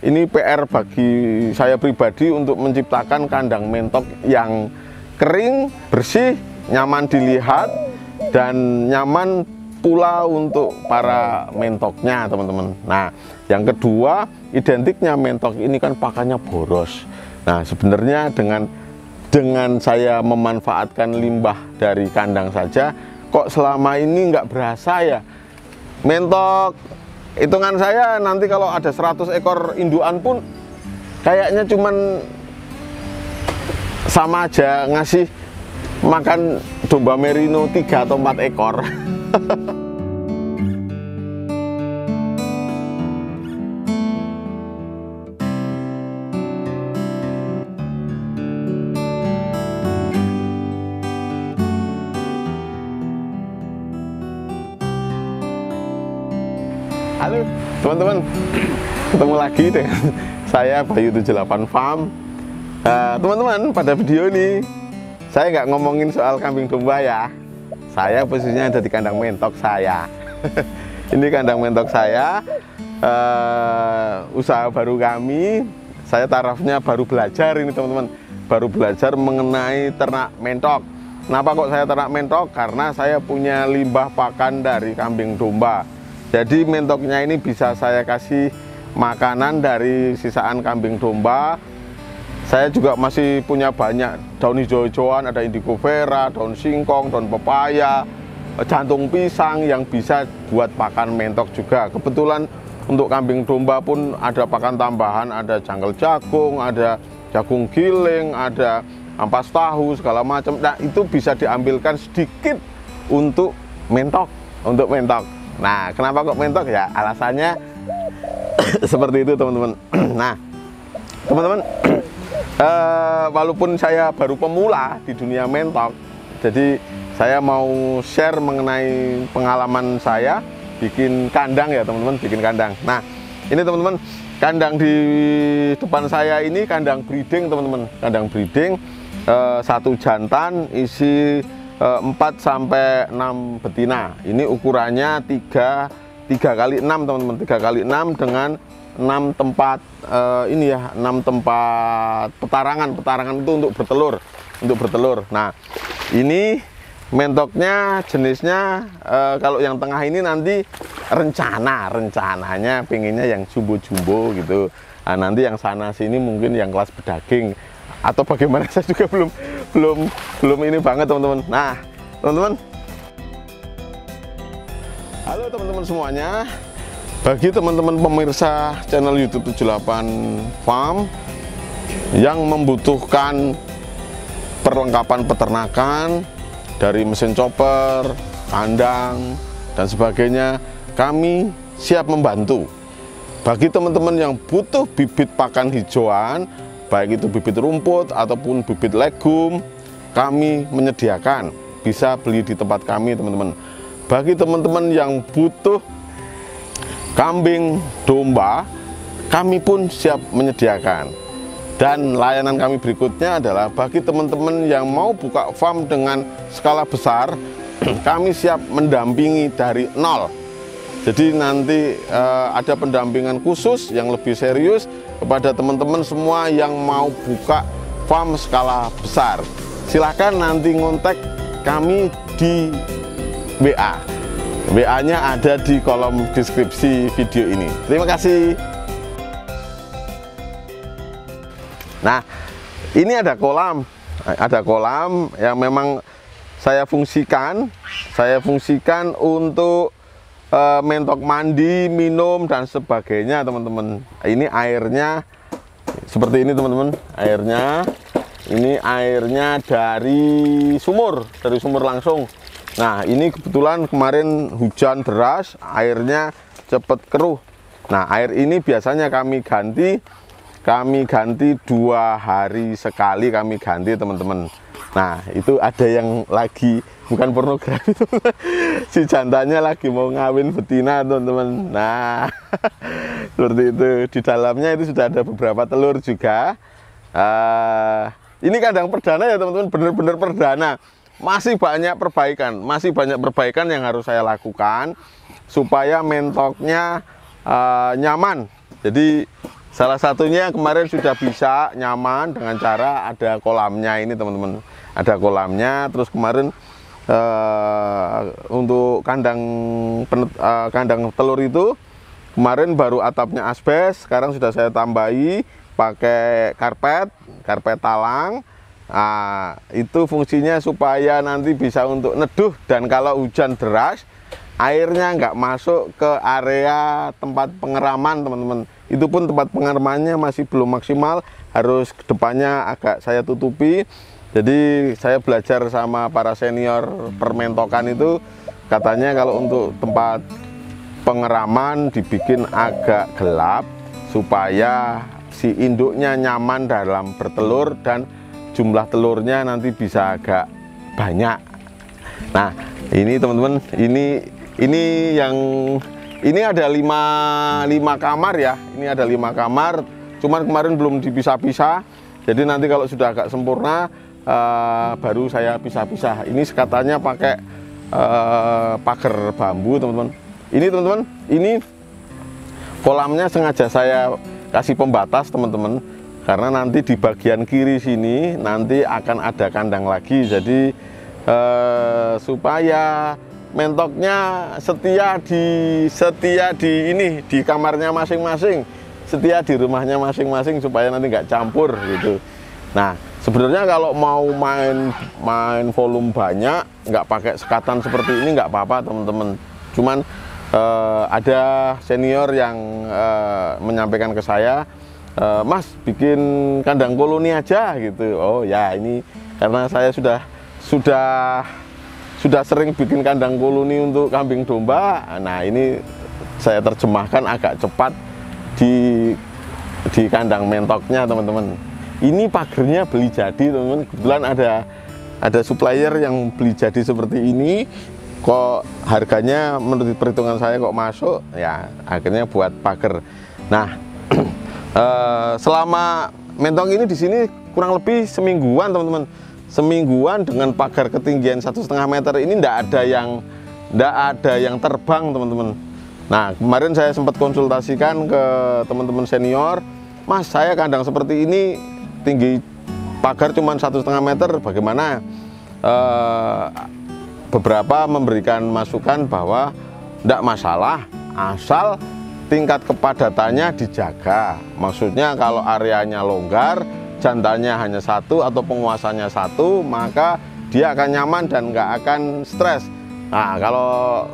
ini PR bagi saya pribadi untuk menciptakan kandang mentok yang kering, bersih, nyaman dilihat, dan nyaman pula untuk para mentoknya, teman-teman. Nah, yang kedua, identiknya mentok ini kan pakannya boros. Nah, sebenarnya dengan saya memanfaatkan limbah dari kandang saja, kok selama ini nggak berasa ya. Mentok, hitungan saya nanti kalau ada 100 ekor induan pun kayaknya cuman sama aja ngasih makan domba merino 3 atau 4 ekor. Halo teman-teman, ketemu lagi dengan saya Bayu 78 Farm. Teman-teman, pada video ini saya nggak ngomongin soal kambing domba ya. Saya posisinya ada di kandang mentok saya. Ini kandang mentok saya, usaha baru kami. Saya tarafnya baru belajar ini teman-teman, baru belajar mengenai ternak mentok. Kenapa kok saya ternak mentok? Karena saya punya limbah pakan dari kambing domba. Jadi mentoknya ini bisa saya kasih makanan dari sisaan kambing domba. Saya juga masih punya banyak daun hijau-hijauan, ada indigo vera, daun singkong, daun pepaya, jantung pisang yang bisa buat pakan mentok juga. Kebetulan untuk kambing domba pun ada pakan tambahan, ada jangkal jagung, ada jagung giling, ada ampas tahu, segala macam. Nah, itu bisa diambilkan sedikit untuk mentok, Nah, kenapa kok mentok ya? Alasannya seperti itu, teman-teman. Nah, teman-teman, walaupun saya baru pemula di dunia mentok, jadi saya mau share mengenai pengalaman saya bikin kandang ya, teman-teman, bikin kandang. Nah, ini teman-teman, kandang di depan saya ini kandang breeding, teman-teman. Kandang breeding, satu jantan isi 4 sampai 6 betina. Ini ukurannya 3 kali 6 teman-teman, 3 kali 6 dengan 6 tempat ini ya, 6 tempat petarangan itu untuk bertelur. Nah, ini mentoknya jenisnya kalau yang tengah ini nanti rencananya pengennya yang jumbo gitu. Nah, nanti yang sana sini mungkin yang kelas bedaging atau bagaimana, saya juga belum ini banget, teman-teman. Nah, teman-teman, halo teman-teman semuanya. Bagi teman-teman pemirsa channel YouTube 78 Farm yang membutuhkan perlengkapan peternakan dari mesin chopper, kandang, dan sebagainya, kami siap membantu. Bagi teman-teman yang butuh bibit pakan hijauan, baik itu bibit rumput ataupun bibit legum, kami menyediakan, bisa beli di tempat kami, teman-teman. Bagi teman-teman yang butuh kambing domba, kami pun siap menyediakan. Dan layanan kami berikutnya adalah bagi teman-teman yang mau buka farm dengan skala besar, kami siap mendampingi dari nol. Jadi nanti ada pendampingan khusus yang lebih serius kepada teman-teman semua yang mau buka farm skala besar. Silahkan nanti ngontek kami di WA. WA-nya ada di kolom deskripsi video ini. Terima kasih. Nah, ini ada kolam yang memang saya fungsikan untuk mentok mandi, minum, dan sebagainya, teman-teman. Ini airnya seperti ini, teman-teman. Ini airnya dari sumur langsung. Nah, ini kebetulan kemarin hujan deras, airnya cepat keruh. Nah, air ini biasanya kami ganti 2 hari sekali, kami ganti, teman-teman. Nah, itu ada yang lagi bukan pornografi, teman-teman. Si jantannya lagi mau ngawin betina, teman-teman. Nah, seperti itu. Di dalamnya itu sudah ada beberapa telur juga. Ini kandang perdana ya, teman-teman, benar-benar perdana. Masih banyak perbaikan yang harus saya lakukan supaya mentoknya nyaman. Jadi Salah satunya kemarin sudah bisa nyaman dengan cara ada kolamnya ini teman-teman. Ada kolamnya, terus kemarin untuk kandang telur itu kemarin baru atapnya asbes, sekarang sudah saya tambahi pakai karpet talang. Nah, itu fungsinya supaya nanti bisa untuk neduh, dan kalau hujan deras airnya nggak masuk ke area tempat pengeraman teman-teman. Itu pun tempat pengeramannya masih belum maksimal, harus kedepannya agak saya tutupi. Jadi saya belajar sama para senior permentokan itu, katanya kalau untuk tempat pengeraman dibikin agak gelap supaya si induknya nyaman dalam bertelur dan jumlah telurnya nanti bisa agak banyak. Nah, ini teman-teman, ini ada 5 kamar ya. Ini ada 5 kamar, cuman kemarin belum dipisah-pisah. Jadi nanti kalau sudah agak sempurna baru saya pisah-pisah. Ini katanya pakai pagar bambu, teman-teman. Ini teman-teman, ini kolamnya sengaja saya kasih pembatas, teman-teman. Karena nanti di bagian kiri sini nanti akan ada kandang lagi, jadi supaya mentoknya setia di kamarnya masing-masing, setia di rumahnya masing-masing supaya nanti nggak campur gitu. Nah, sebenarnya kalau mau main volume banyak, nggak pakai sekatan seperti ini nggak apa-apa teman-teman. Cuman ada senior yang menyampaikan ke saya, Mas, bikin kandang koloni aja gitu. Oh ya, ini karena saya sudah sering bikin kandang koloni untuk kambing domba. Nah, ini saya terjemahkan agak cepat di kandang mentoknya teman-teman. Ini pagernya beli jadi teman-teman. Kebetulan ada supplier yang beli jadi seperti ini. Kok harganya menurut perhitungan saya kok masuk, ya akhirnya buat pagar. Nah, selama mentong ini di sini kurang lebih semingguan teman-teman, semingguan dengan pagar ketinggian 1,5 meter ini ndak ada yang terbang teman-teman. Nah, kemarin saya sempat konsultasikan ke teman-teman senior, Mas, saya kandang seperti ini tinggi pagar cuma 1,5 meter, bagaimana? Beberapa memberikan masukan bahwa ndak masalah asal tingkat kepadatannya dijaga. Maksudnya kalau areanya longgar, jantannya hanya 1 atau penguasanya 1, maka dia akan nyaman dan nggak akan stres. Nah, kalau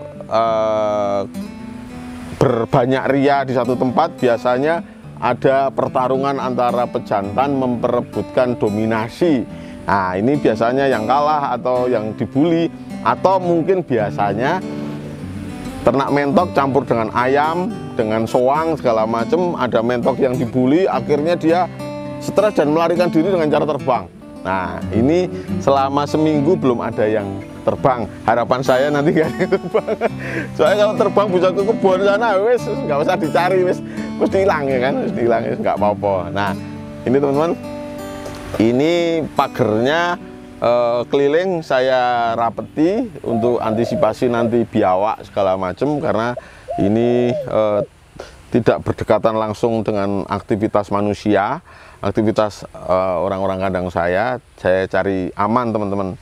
berbanyak ria di satu tempat, biasanya ada pertarungan antara pejantan memperebutkan dominasi. Nah, ini biasanya yang kalah atau yang dibully, atau mungkin biasanya ternak mentok campur dengan ayam, dengan soang segala macam, ada mentok yang dibully, akhirnya dia stres dan melarikan diri dengan cara terbang. Nah, ini selama seminggu belum ada yang terbang. Harapan saya nanti gak ada yang terbang. Soalnya kalau terbang bisa ke kebun sana, wes nggak usah dicari, wes mesti hilang ya kan, mesti hilang, nggak apa-apa. Nah, ini teman-teman, ini pagernya keliling saya rapeti untuk antisipasi nanti biawak segala macam, karena ini tidak berdekatan langsung dengan aktivitas manusia, aktivitas orang-orang kandang saya cari aman teman-teman.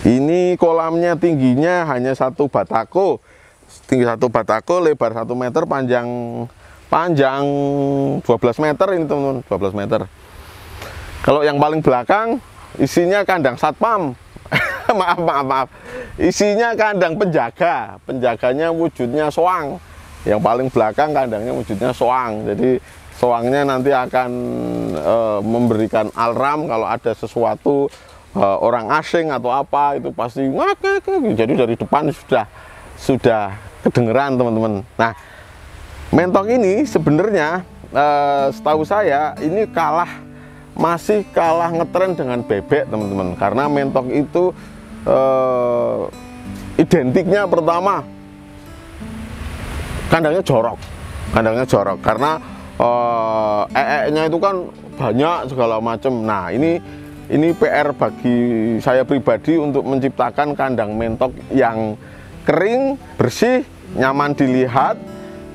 Ini kolamnya tingginya hanya 1 batako, tinggi 1 batako, lebar 1 meter, panjang 12 meter ini teman-teman, 12 meter. Kalau yang paling belakang isinya kandang satpam. maaf, isinya kandang penjaga, penjaganya wujudnya soang. Yang paling belakang kandangnya wujudnya soang, jadi soangnya nanti akan memberikan alarm kalau ada sesuatu, orang asing atau apa, itu pasti ngak. Jadi dari depan sudah kedengeran teman-teman. Nah, mentok ini sebenarnya setahu saya ini masih kalah ngetren dengan bebek teman-teman, karena mentok itu identiknya pertama kandangnya jorok karena ee-nya itu kan banyak segala macam. Nah, ini PR bagi saya pribadi untuk menciptakan kandang mentok yang kering, bersih, nyaman dilihat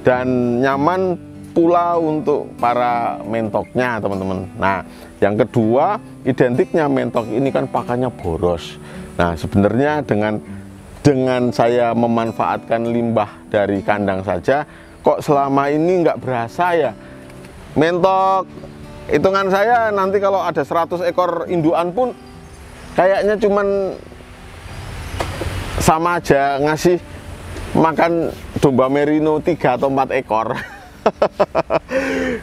dan nyaman pula untuk para mentoknya teman-teman. Nah, yang kedua, identiknya mentok ini kan pakannya boros. Nah, sebenarnya dengan saya memanfaatkan limbah dari kandang saja, kok selama ini nggak berasa ya. Mentok, hitungan saya nanti kalau ada 100 ekor induan pun kayaknya cuman sama aja ngasih makan domba merino 3 atau 4 ekor.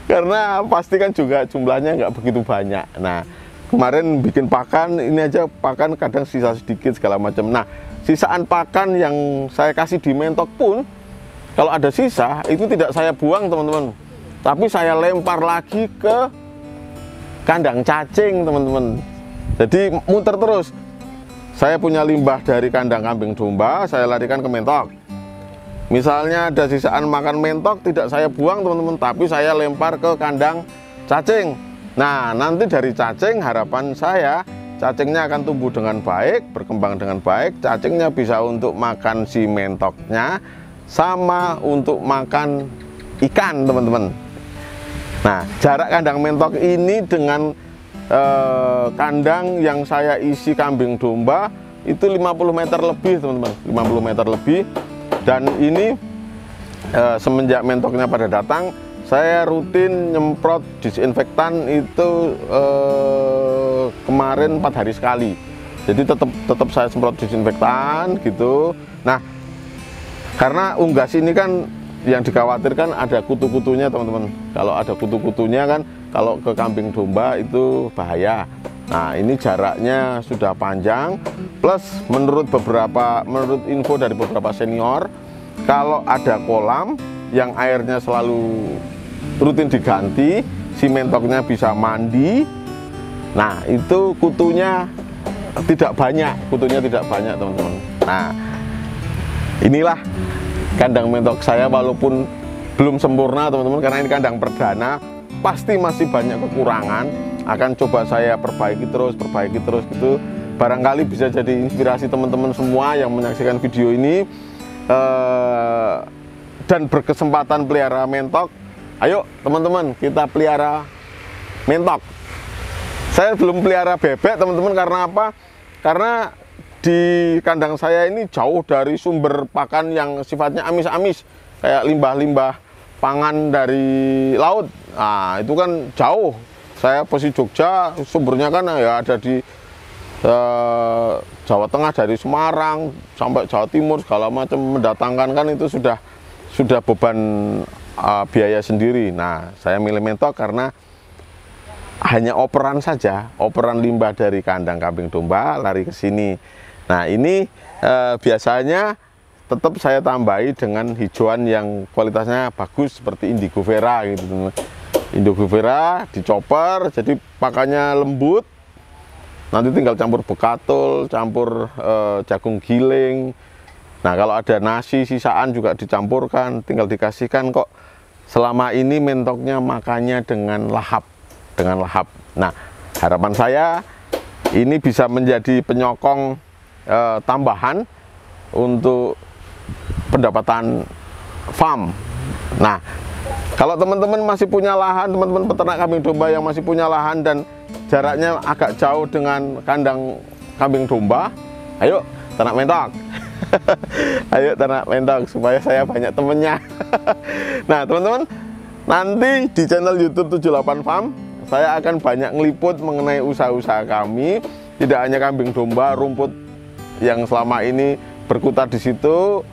Karena pasti kan juga jumlahnya nggak begitu banyak. Nah, kemarin bikin pakan, ini aja pakan kadang sisa sedikit segala macam. Nah, sisaan pakan yang saya kasih di mentok pun kalau ada sisa itu tidak saya buang teman-teman, tapi saya lempar lagi ke kandang cacing teman-teman. Jadi muter terus. Saya punya limbah dari kandang kambing domba, saya larikan ke mentok. Misalnya ada sisaan makan mentok, tidak saya buang teman-teman, tapi saya lempar ke kandang cacing. Nah, nanti dari cacing harapan saya cacingnya akan tumbuh dengan baik, berkembang dengan baik. Cacingnya bisa untuk makan si mentoknya, sama untuk makan ikan teman-teman. Nah, jarak kandang mentok ini dengan kandang yang saya isi kambing domba itu 50 meter lebih teman-teman, 50 meter lebih. Dan ini semenjak mentoknya pada datang, saya rutin nyemprot disinfektan itu kemarin 4 hari sekali. Jadi tetap saya semprot disinfektan gitu. Nah, karena unggas ini kan yang dikhawatirkan ada kutu-kutunya teman-teman. Kalau ada kutu-kutunya kan, kalau ke kambing domba itu bahaya. Nah, ini jaraknya sudah panjang, plus menurut info dari beberapa senior, kalau ada kolam yang airnya selalu rutin diganti, si mentoknya bisa mandi. Nah, itu kutunya tidak banyak teman-teman. Nah, inilah kandang mentok saya, walaupun belum sempurna teman-teman, karena ini kandang perdana, pasti masih banyak kekurangan. Akan coba saya perbaiki terus gitu. Barangkali bisa jadi inspirasi teman-teman semua yang menyaksikan video ini dan berkesempatan pelihara mentok. Ayo teman-teman, kita pelihara mentok. Saya belum pelihara bebek teman-teman, karena apa? Karena di kandang saya ini jauh dari sumber pakan yang sifatnya amis-amis, kayak limbah-limbah pangan dari laut. Nah, itu kan jauh. Saya posisi Jogja, sumbernya kan ya ada di Jawa Tengah, dari Semarang sampai Jawa Timur segala macam, mendatangkan kan itu sudah beban biaya sendiri. Nah, saya milih mentok karena hanya operan saja, operan limbah dari kandang kambing domba lari ke sini. Nah, ini biasanya tetap saya tambahi dengan hijauan yang kualitasnya bagus seperti indigo vera gitu teman-teman. Indigo vera dicoper jadi pakannya lembut. Nanti tinggal campur bekatul, campur jagung giling. Nah, kalau ada nasi sisaan juga dicampurkan, tinggal dikasihkan kok. Selama ini mentoknya makannya dengan lahap, Nah, harapan saya ini bisa menjadi penyokong tambahan untuk pendapatan farm. Nah, kalau teman-teman masih punya lahan, teman-teman peternak kambing domba yang masih punya lahan dan jaraknya agak jauh dengan kandang kambing domba, ayo ternak mentok. Ayo ternak mentok supaya saya banyak temennya. Nah, teman-teman, nanti di channel YouTube 78 Farm saya akan banyak ngeliput mengenai usaha-usaha kami, tidak hanya kambing domba, rumput yang selama ini berkutat di situ.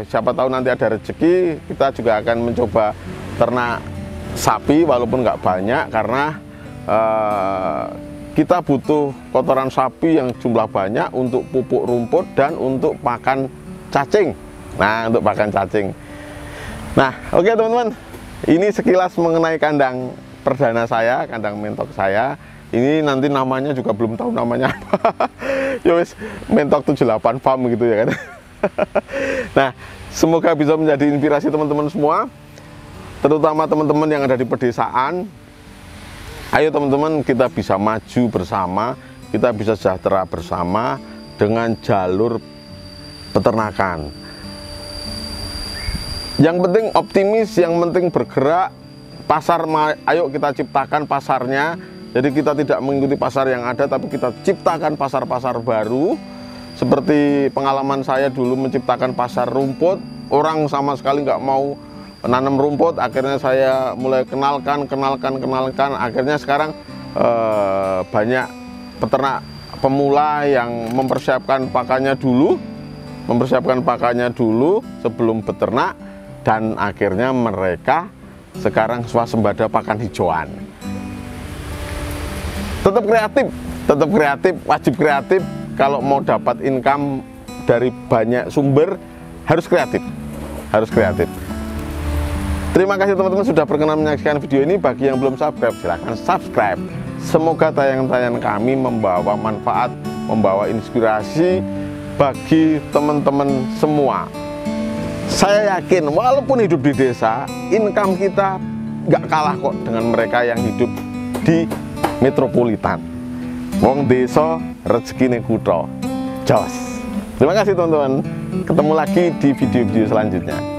Siapa tahu nanti ada rezeki, kita juga akan mencoba ternak sapi walaupun nggak banyak, karena kita butuh kotoran sapi yang jumlah banyak untuk pupuk rumput dan untuk pakan cacing. Nah, untuk pakan cacing. Nah, oke teman-teman, ini sekilas mengenai kandang perdana saya, kandang mentok saya. Ini nanti namanya juga belum tahu namanya apa. Yowes, mentok 78 Farm gitu ya kan. Nah, semoga bisa menjadi inspirasi teman-teman semua, terutama teman-teman yang ada di pedesaan. Ayo teman-teman, kita bisa maju bersama, kita bisa sejahtera bersama dengan jalur peternakan. Yang penting optimis, yang penting bergerak, pasar, ayo kita ciptakan pasarnya. Jadi kita tidak mengikuti pasar yang ada, tapi kita ciptakan pasar-pasar baru. Seperti pengalaman saya dulu menciptakan pasar rumput, orang sama sekali nggak mau nanam rumput. Akhirnya saya mulai kenalkan. Akhirnya sekarang banyak peternak pemula yang mempersiapkan pakannya dulu sebelum beternak, dan akhirnya mereka sekarang swasembada pakan hijauan. Tetap kreatif, wajib kreatif. Kalau mau dapat income dari banyak sumber, harus kreatif. Terima kasih teman-teman sudah berkenan menyaksikan video ini. Bagi yang belum subscribe, silahkan subscribe. Semoga tayangan-tayangan kami membawa manfaat, membawa inspirasi bagi teman-teman semua. Saya yakin walaupun hidup di desa, income kita nggak kalah kok dengan mereka yang hidup di metropolitan. Wong desa rezekine kutha. Jos. Terima kasih teman-teman. Ketemu lagi di video-video selanjutnya.